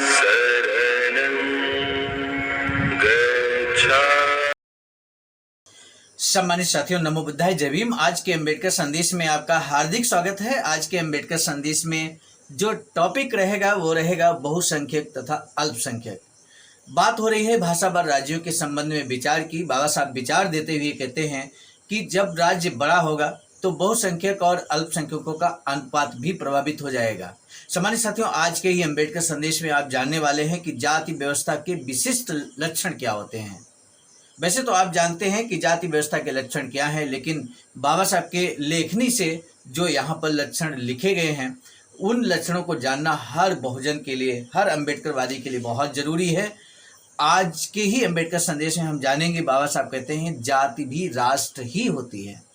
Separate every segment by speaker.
Speaker 1: शरणं गच्छामि।
Speaker 2: सम्मानित साथियों, नमो बुद्धाय, जय भीम। आज के अम्बेडकर संदेश में आपका हार्दिक स्वागत है। आज के अम्बेडकर संदेश में जो टॉपिक रहेगा वो रहेगा बहुसंख्यक तथा अल्पसंख्यक। बात हो रही है भाषा पर राज्यों के संबंध में विचार की। बाबा साहब विचार देते हुए कहते हैं कि जब राज्य बड़ा होगा तो बहुसंख्यक और अल्पसंख्यकों का अनुपात भी प्रभावित हो जाएगा। सम्मानित साथियों, आज के ही अम्बेडकर संदेश में आप जानने वाले हैं कि जाति व्यवस्था के विशिष्ट लक्षण क्या होते हैं। वैसे तो आप जानते हैं कि जाति व्यवस्था के लक्षण क्या हैं, लेकिन बाबा साहब के लेखनी से जो यहाँ पर लक्षण लिखे गए हैं उन लक्षणों को जानना हर बहुजन के लिए, हर अम्बेडकरवादी के लिए बहुत जरूरी है। आज के ही अम्बेडकर संदेश में हम जानेंगे, बाबा साहब कहते हैं जाति भी राष्ट्र ही होती है।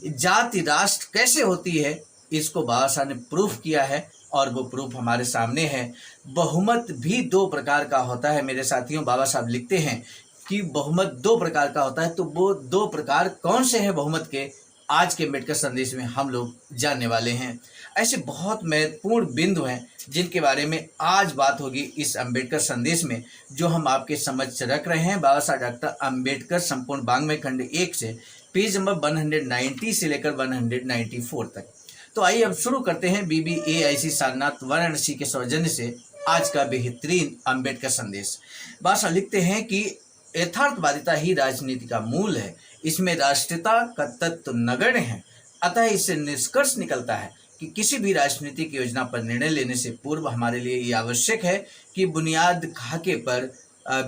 Speaker 2: जाति राष्ट्र कैसे होती है इसको बाबा साहब ने प्रूफ किया है और वो प्रूफ हमारे सामने है। बहुमत भी दो प्रकार का होता है मेरे साथियों। बाबा साहब लिखते हैं कि बहुमत दो प्रकार का होता है, तो वो दो प्रकार कौन से हैं बहुमत के, आज के अम्बेडकर संदेश में हम लोग जानने वाले हैं। ऐसे बहुत महत्वपूर्ण बिंदु हैं जिनके बारे में आज बात होगी इस अम्बेडकर संदेश में, जो हम आपके समक्ष रख रहे हैं। बाबा साहब डॉक्टर अम्बेडकर संपूर्ण वाङ्मय खंड 1 से पेज नंबर 190 से लेकर 194 तक। तो आइए अब शुरू करते हैं BBAIC सारनाथ वाराणसी के सौजन्य से आज का बेहतरीन अम्बेडकर संदेश। बाबा साहब लिखते हैं कि यथार्थवादिता ही राजनीति का मूल है, इसमें राष्ट्रीयता का तत्व नगण्य है। अतः इससे निष्कर्ष निकलता है कि किसी भी राजनीतिक योजना पर निर्णय लेने से पूर्व हमारे लिए ये आवश्यक है कि बुनियादी खाके पर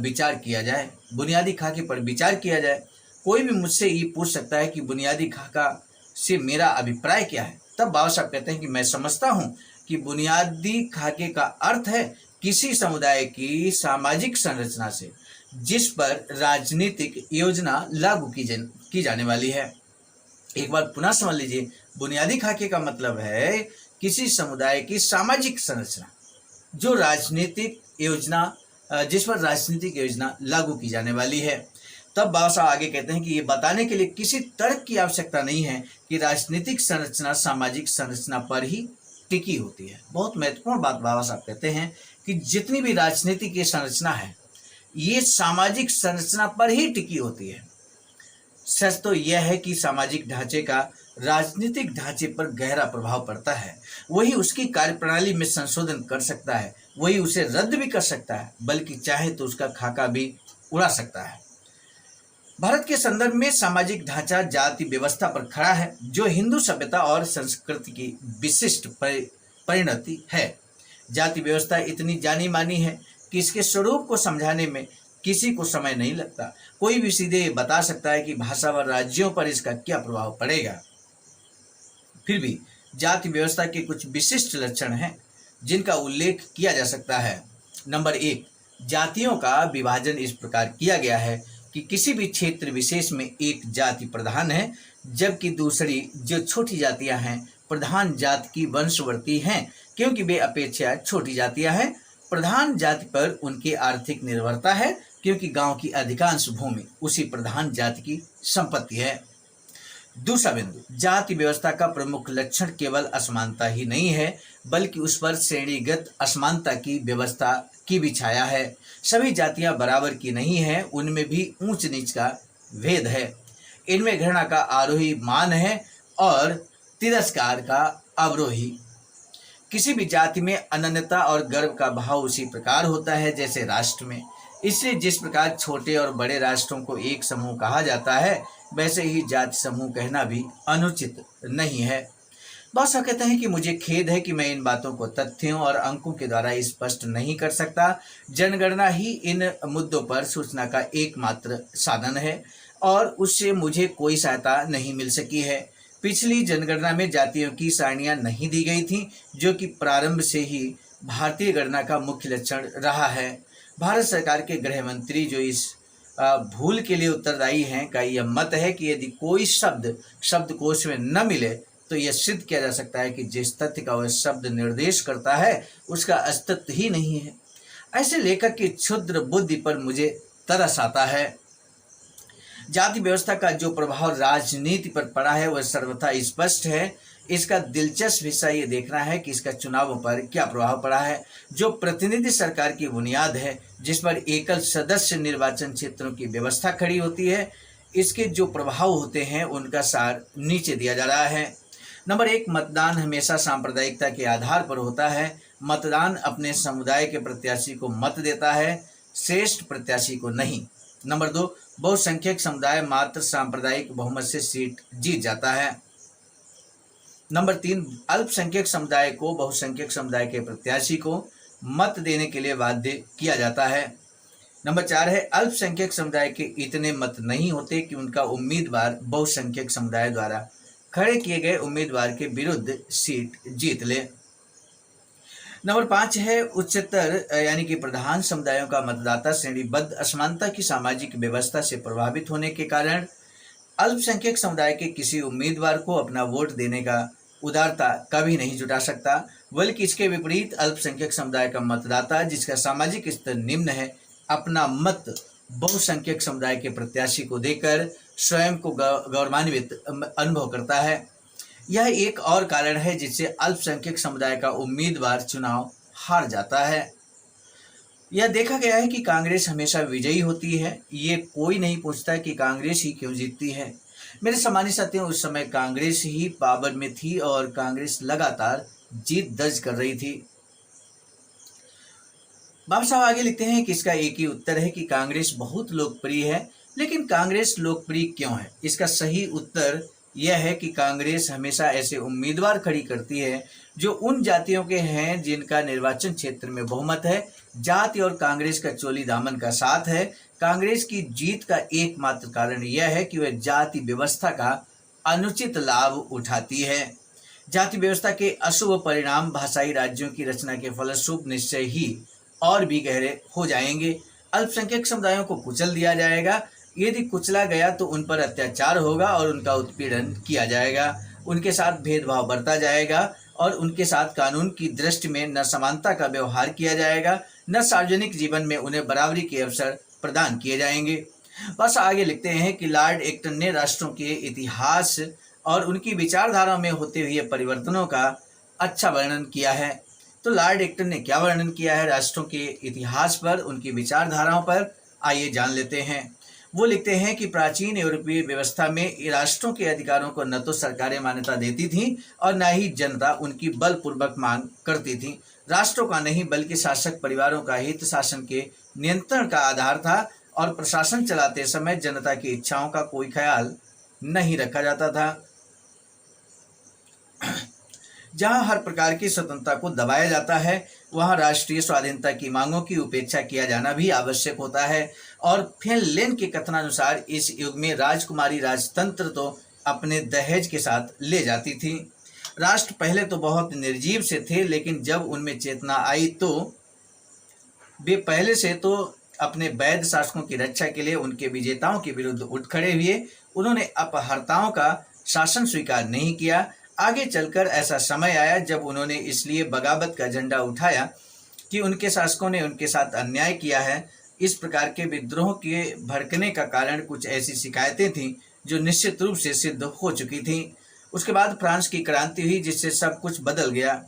Speaker 2: विचार किया जाए। बुनियादी खाके पर विचार किया जाए। कोई भी मुझसे ये पूछ सकता है कि बुनियादी खाका से मेरा अभिप्राय क्या है। तब बाबा साहब कहते हैं कि मैं समझता हूँ कि बुनियादी खाके का अर्थ है किसी समुदाय की सामाजिक संरचना से जिस पर राजनीतिक योजना लागू की जाने वाली है। एक बार पुनः समझ लीजिए, बुनियादी खाके का मतलब है किसी समुदाय की सामाजिक संरचना जो राजनीतिक योजना जिस पर राजनीतिक योजना लागू की जाने वाली है। तब बाबा साहब आगे कहते हैं कि ये बताने के लिए किसी तर्क की आवश्यकता नहीं है कि राजनीतिक संरचना सामाजिक संरचना पर ही टिकी होती है। बहुत महत्वपूर्ण बात बाबा साहब कहते हैं कि जितनी भी राजनीति की संरचना है ये सामाजिक संरचना पर ही टिकी होती है। सच तो यह है कि सामाजिक ढांचे का राजनीतिक ढांचे पर गहरा प्रभाव पड़ता है। वही उसकी कार्यप्रणाली में संशोधन कर सकता है, वही उसे रद्द भी कर सकता है, बल्कि चाहे तो उसका खाका भी उड़ा सकता है। भारत के संदर्भ में सामाजिक ढांचा जाति व्यवस्था पर खड़ा है, जो हिंदू सभ्यता और संस्कृति की विशिष्ट परिणति है। जाति व्यवस्था इतनी जानी मानी है कि इसके स्वरूप को समझाने में किसी को समय नहीं लगता। कोई भी सीधे बता सकता है कि भाषा व राज्यों पर इसका क्या प्रभाव पड़ेगा। फिर भी जाति व्यवस्था के कुछ विशिष्ट लक्षण हैं जिनका उल्लेख किया जा सकता है। नंबर 1, जातियों का विभाजन इस प्रकार किया गया है कि किसी भी क्षेत्र विशेष में एक जाति प्रधान है, जबकि दूसरी जो छोटी जातियां हैं प्रधान जाति की वंशवर्ती हैं, क्योंकि वे अपेक्षा छोटी जातियां हैं। प्रधान जाति पर उनकी आर्थिक निर्भरता है, क्योंकि गांव की अधिकांश भूमि उसी प्रधान जाति की संपत्ति है। दूसरा बिंदु, जाति व्यवस्था का प्रमुख लक्षण केवल असमानता ही नहीं है, बल्कि उस पर श्रेणीगत असमानता की व्यवस्था की भी छाया है। सभी जातियां बराबर की नहीं है, उनमें भी ऊंच नीच का भेद है। इनमें घृणा का आरोही मान है और तिरस्कार का अवरोही। किसी भी जाति में अनन्यता और गर्व का भाव उसी प्रकार होता है जैसे राष्ट्र में। इसलिए जिस प्रकार छोटे और बड़े राष्ट्रों को एक समूह कहा जाता है, वैसे ही जाति समूह कहना भी अनुचित नहीं है। बाबा साहब कहते हैं कि मुझे खेद है कि मैं इन बातों को तथ्यों और अंकों के द्वारा स्पष्ट नहीं कर सकता। जनगणना ही इन मुद्दों पर सूचना का एकमात्र साधन है और उससे मुझे कोई सहायता नहीं मिल सकी है। पिछली जनगणना में जातियों की सारणियां नहीं दी गई थीं, जो कि प्रारंभ से ही भारतीय गणना का मुख्य लक्षण रहा है। भारत सरकार के गृह मंत्री जो इस भूल के लिए उत्तरदायी हैं का यह मत है कि यदि कोई शब्द शब्दकोश में न मिले तो यह सिद्ध किया जा सकता है कि जिस तथ्य का वह शब्द निर्देश करता है उसका अस्तित्व ही नहीं है। ऐसे लेखक की क्षुद्र बुद्धि पर मुझे तरस आता है। जाति व्यवस्था का जो प्रभाव राजनीति पर पड़ा है वह सर्वथा स्पष्ट है। इसका दिलचस्प हिस्सा ये देखना है कि इसका चुनावों पर क्या प्रभाव पड़ा है। जो प्रतिनिधि सरकार की बुनियाद है, जिस पर एकल सदस्य निर्वाचन क्षेत्रों की व्यवस्था खड़ी होती है, इसके जो प्रभाव होते हैं उनका सार नीचे दिया जा रहा है। नंबर 1, मतदान हमेशा सांप्रदायिकता के आधार पर होता है। मतदान अपने समुदाय के प्रत्याशी को मत देता है, श्रेष्ठ प्रत्याशी को नहीं। नंबर 2, बहुसंख्यक समुदाय मात्र सांप्रदायिक बहुमत से सीट जीत जाता है। नंबर 3, अल्पसंख्यक समुदाय को बहुसंख्यक समुदाय के प्रत्याशी को मत देने के लिए बाध्य किया जाता है। नंबर 4 है, अल्पसंख्यक समुदाय के इतने मत नहीं होते कि उनका उम्मीदवार बहुसंख्यक समुदाय द्वारा खड़े किए गए उम्मीदवार के विरुद्ध सीट जीत ले। नंबर 5 है, उच्चतर यानी कि प्रधान समुदायों का मतदाता श्रेणीबद्ध असमानता की सामाजिक व्यवस्था से प्रभावित होने के कारण अल्पसंख्यक समुदाय के किसी उम्मीदवार को अपना वोट देने का उदारता कभी नहीं जुटा सकता, बल्कि इसके विपरीत अल्पसंख्यक समुदाय का मतदाता, जिसका सामाजिक स्तर निम्न है, अपना मत बहुसंख्यक समुदाय के प्रत्याशी को देकर स्वयं को गौरवान्वित अनुभव करता है। यह एक और कारण है जिससे अल्पसंख्यक समुदाय का उम्मीदवार चुनाव हार जाता है। यह देखा गया है कि कांग्रेस हमेशा विजयी होती है। ये कोई नहीं पूछता कि कांग्रेस ही क्यों जीतती है। मेरे सम्मानित साथियों, उस समय कांग्रेस ही पावर में थी और कांग्रेस लगातार जीत दर्ज कर रही थी। बाबा साहब आगे लिखते हैं कि इसका एक ही उत्तर है कि कांग्रेस बहुत लोकप्रिय है। लेकिन कांग्रेस लोकप्रिय क्यों है? इसका सही उत्तर यह है कि कांग्रेस हमेशा ऐसे उम्मीदवार खड़ी करती है जो उन जातियों के हैं जिनका निर्वाचन क्षेत्र में बहुमत है। जाति और कांग्रेस का चोली दामन का साथ है। कांग्रेस की जीत का एकमात्र कारण यह है कि वह जाति व्यवस्था का अनुचित लाभ उठाती है। जाति व्यवस्था के अशुभ परिणाम भाषाई राज्यों की रचना के फलस्वरूप निश्चय ही और भी गहरे हो जाएंगे। अल्पसंख्यक समुदायों को कुचल दिया जाएगा। यदि कुचला गया तो उन पर अत्याचार होगा और उनका उत्पीड़न किया जाएगा, उनके साथ भेदभाव बरता जाएगा और उनके साथ कानून की दृष्टि में न समानता का व्यवहार किया जाएगा, न सार्वजनिक जीवन में उन्हें बराबरी के अवसर प्रदान किए जाएंगे। बस आगे लिखते हैं कि लॉर्ड एक्टन ने राष्ट्रों के इतिहास और उनकी विचारधारा में होते हुए परिवर्तनों का अच्छा वर्णन किया है। तो लॉर्ड एक्टन ने क्या वर्णन किया है राष्ट्रों के इतिहास पर, उनकी विचारधाराओं पर? आइए जान लेते हैं। वो लिखते हैं कि प्राचीन यूरोपीय व्यवस्था में राष्ट्रों के अधिकारों को न तो सरकारें मान्यता देती थी और न ही जनता उनकी बलपूर्वक मांग करती थी। राष्ट्रों का नहीं बल्कि शासक परिवारों का हित शासन के नियंत्रण का आधार था और प्रशासन चलाते समय जनता की इच्छाओं का कोई ख्याल नहीं रखा जाता था। जहां हर प्रकार की स्वतंत्रता को दबाया जाता है, वहां राष्ट्रीय स्वाधीनता की मांगों की उपेक्षा किया जाना भी आवश्यक होता है। और फेनलेन के कथनानुसार इस युग में राजकुमारी राजतंत्र तो अपने दहेज के साथ ले जाती थी। राष्ट्र पहले तो बहुत निर्जीव से थे, लेकिन जब उनमें चेतना आई तो वे पहले से तो अपने वैध शासकों की रक्षा के लिए उनके विजेताओं के विरुद्ध उठ खड़े हुए। उन्होंने अपहर्ताओं का शासन स्वीकार नहीं किया। आगे चलकर ऐसा समय आया जब उन्होंने इसलिए बगावत का झंडा उठाया कि उनके शासकों ने उनके साथ अन्याय किया है। इस प्रकार के विद्रोह के भड़कने का कारण कुछ ऐसी शिकायतें थीं जो निश्चित रूप से सिद्ध हो चुकी थीं। उसके बाद फ्रांस की क्रांति हुई जिससे सब कुछ बदल गया।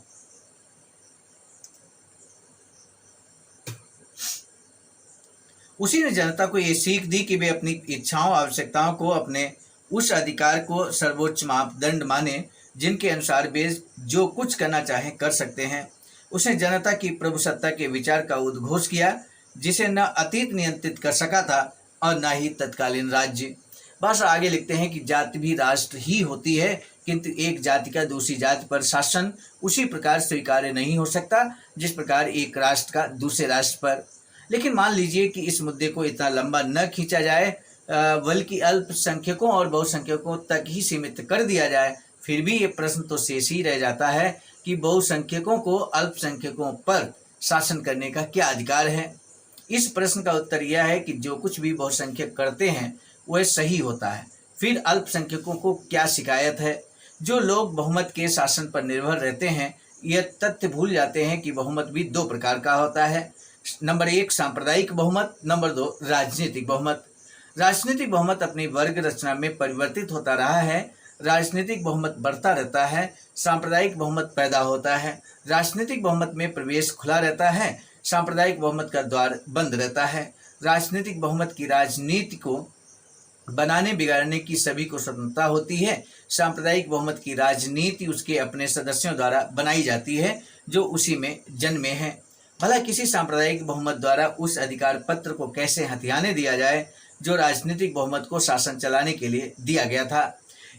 Speaker 2: उसी ने जनता को ये सीख दी कि वे अपनी इच्छाओं आवश्यकताओं को अपने उस अधिकार को सर्वोच्च मापदंड माने जिनके अनुसार वे जो कुछ करना चाहें कर सकते हैं। उसने जनता की प्रभुसत्ता के विचार का उद्घोष किया जिसे न अतीत नियंत्रित कर सका था और न ही तत्कालीन राज्य। बस आगे लिखते हैं कि जाति भी राष्ट्र ही होती है, किंतु एक जाति का दूसरी जाति पर शासन उसी प्रकार स्वीकार्य नहीं हो सकता जिस प्रकार एक राष्ट्र का दूसरे राष्ट्र पर। लेकिन मान लीजिए कि इस मुद्दे को इतना लंबा न खींचा जाए, बल्कि अल्पसंख्यकों और बहुसंख्यकों तक ही सीमित कर दिया जाए, फिर भी ये प्रश्न तो शेष ही रह जाता है कि बहुसंख्यकों को अल्पसंख्यकों पर शासन करने का क्या अधिकार है। इस प्रश्न का उत्तर यह है कि जो कुछ भी बहुसंख्यक करते हैं वह सही होता है। फिर अल्पसंख्यकों को क्या शिकायत है? जो लोग बहुमत के शासन पर निर्भर रहते हैं यह तथ्य भूल जाते हैं कि बहुमत भी दो प्रकार का होता है। नंबर 1 सांप्रदायिक बहुमत, नंबर 2 राजनीतिक बहुमत। राजनीतिक बहुमत अपनी वर्ग रचना में परिवर्तित होता रहा है। राजनीतिक बहुमत बढ़ता रहता है, सांप्रदायिक बहुमत पैदा होता है। राजनीतिक बहुमत में प्रवेश खुला रहता है, सांप्रदायिक बहुमत का द्वार बंद रहता है। राजनीतिक बहुमत की राजनीति को बनाने बिगाड़ने की सभी को स्वतंत्रता होती है। सांप्रदायिक बहुमत की राजनीति उसके अपने सदस्यों द्वारा बनाई जाती है जो उसी में जन्मे हैं। भला किसी सांप्रदायिक बहुमत द्वारा उस अधिकार पत्र को कैसे हथियाने दिया जाए जो राजनीतिक बहुमत को शासन चलाने के लिए दिया गया था।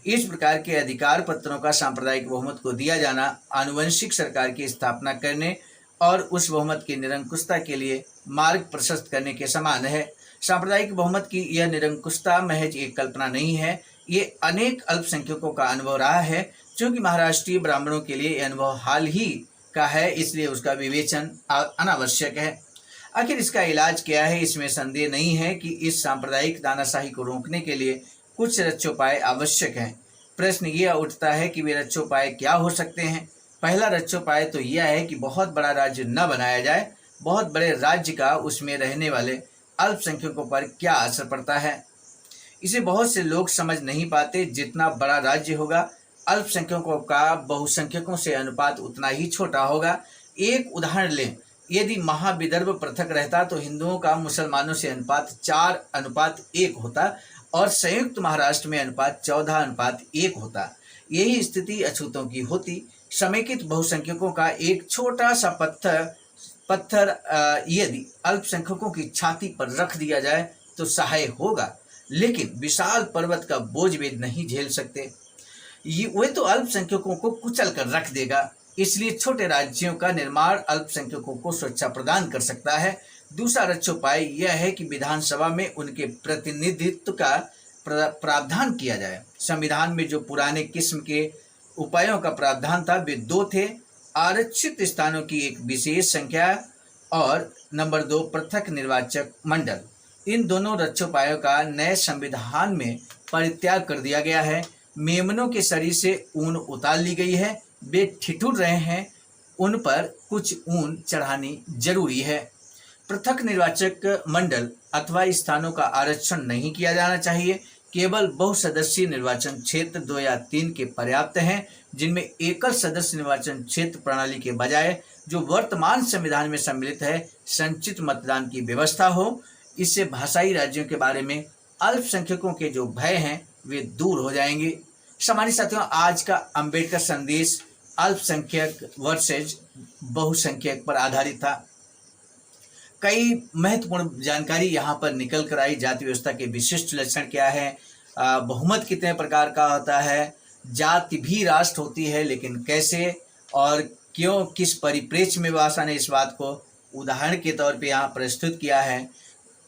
Speaker 2: इस प्रकार के अधिकार पत्रों का सांप्रदायिक बहुमत को दिया जाना आनुवंशिक सरकार की स्थापना करने और उस बहुमत की निरंकुशता के लिए मार्ग प्रशस्त करने के समान है। सांप्रदायिक बहुमत की यह निरंकुशता महज एक कल्पना नहीं है, ये अनेक अल्पसंख्यकों का अनुभव रहा है। क्योंकि महाराष्ट्रीय ब्राह्मणों के लिए यह अनुभव हाल ही का है, इसलिए उसका विवेचन अनावश्यक है। आखिर इसका इलाज क्या है, इसमें संदेह नहीं है कि इस सांप्रदायिक तानाशाही को रोकने के लिए कुछ रक्षोपाय आवश्यक हैं। प्रश्न यह उठता है कि वे रक्षोपाय क्या हो सकते हैं। पहला रक्षोपाय तो यह है कि बहुत बड़ा राज्य न बनाया जाए। बहुत बड़े राज्य का उसमें रहने वाले अल्पसंख्यकों पर क्या असर पड़ता है, इसे बहुत से लोग समझ नहीं पाते। जितना बड़ा राज्य होगा, अल्पसंख्यकों का बहुसंख्यकों से अनुपात उतना ही छोटा होगा। एक उदाहरण लें, यदि महाविदर्भ पृथक रहता तो हिंदुओं का मुसलमानों से अनुपात 4:1 होता और संयुक्त महाराष्ट्र में अनुपात 14:1 होता। यही स्थिति अछूतों की होती। समेकित बहुसंख्यकों का एक छोटा सा पत्थर यदि अल्पसंख्यकों की छाती पर रख दिया जाए तो सहाय होगा, लेकिन विशाल पर्वत का बोझ वे नहीं झेल सकते। वे तो अल्पसंख्यकों को कुचल कर रख देगा। इसलिए छोटे राज्यों का निर्माण अल्पसंख्यकों को सुरक्षा प्रदान कर सकता है। दूसरा रक्षोपाय यह है कि विधानसभा में उनके प्रतिनिधित्व का प्रावधान किया जाए। संविधान में जो पुराने किस्म के उपायों का प्रावधान था वे 2 थे, आरक्षित स्थानों की एक विशेष संख्या और नंबर 2 पृथक निर्वाचक मंडल। इन दोनों रक्षोपायों का नए संविधान में परित्याग कर दिया गया है। मेमनों के शरीर से ऊन उतार ली गई है, वे ठिठुर रहे हैं, उन पर कुछ ऊन चढ़ानी जरूरी है। पृथक निर्वाचक मंडल अथवा स्थानों का आरक्षण नहीं किया जाना चाहिए। केवल बहुसदस्यीय निर्वाचन क्षेत्र 2 या 3 के पर्याप्त हैं, जिनमें एकल सदस्य निर्वाचन क्षेत्र प्रणाली के बजाय जो वर्तमान संविधान में सम्मिलित है संचित मतदान की व्यवस्था हो। इससे भाषाई राज्यों के बारे में अल्पसंख्यकों के जो भय हैं वे दूर हो जाएंगे। सम्मानित साथियों, आज का अंबेडकर संदेश अल्पसंख्यक वर्सेज बहुसंख्यक पर आधारित था। कई महत्वपूर्ण जानकारी यहाँ पर निकल कर आई। जाति व्यवस्था के विशिष्ट लक्षण क्या है, बहुमत कितने प्रकार का होता है, जाति भी राष्ट्र होती है लेकिन कैसे और क्यों, किस परिप्रेक्ष्य में भाषा ने इस बात को उदाहरण के तौर पे यहाँ प्रस्तुत किया है।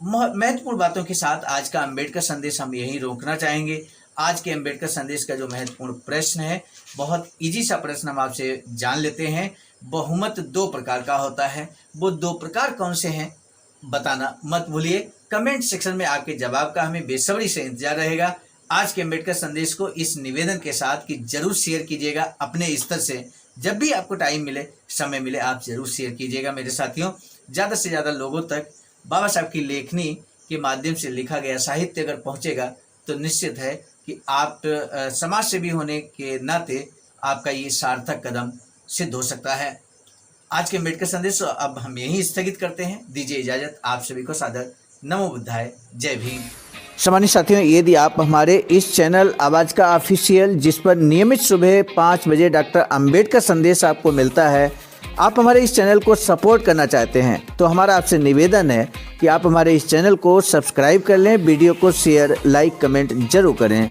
Speaker 2: महत्वपूर्ण बातों के साथ आज का अंबेडकर संदेश हम यहीं रोकना चाहेंगे। आज के अंबेडकर संदेश का जो महत्वपूर्ण प्रश्न है, बहुत इजी सा प्रश्न हम आपसे जान लेते हैं। बहुमत 2 प्रकार का होता है, वो 2 प्रकार कौन से हैं बताना मत भूलिए। कमेंट सेक्शन में आपके जवाब का हमें बेसब्री से इंतजार रहेगा। आज के अंबेडकर संदेश को इस निवेदन के साथ कि जरूर शेयर कीजिएगा अपने स्तर से। जब भी आपको टाइम मिले, समय मिले, आप जरूर शेयर कीजिएगा मेरे साथियों। ज़्यादा से ज़्यादा लोगों तक बाबा साहब की लेखनी के माध्यम से लिखा गया साहित्य अगर पहुँचेगा तो निश्चित है कि आप समाज सेवी होने के नाते आपका ये सार्थक कदम सिद्ध हो सकता है। आज के अंबेडकर संदेश अब हम यहीं स्थगित करते हैं। दीजिए इजाजत। आप सभी को सादर नमो बुद्धाय, जय भीम। सम्मानित साथियों, यदि आप हमारे इस चैनल आवाज़ का ऑफिशियल, जिस पर नियमित सुबह 5 बजे डॉक्टर अंबेडकर संदेश आपको मिलता है, आप हमारे इस चैनल को सपोर्ट करना चाहते हैं तो हमारा आपसे निवेदन है कि आप हमारे इस चैनल को सब्सक्राइब कर लें, वीडियो को शेयर, लाइक, कमेंट जरूर करें।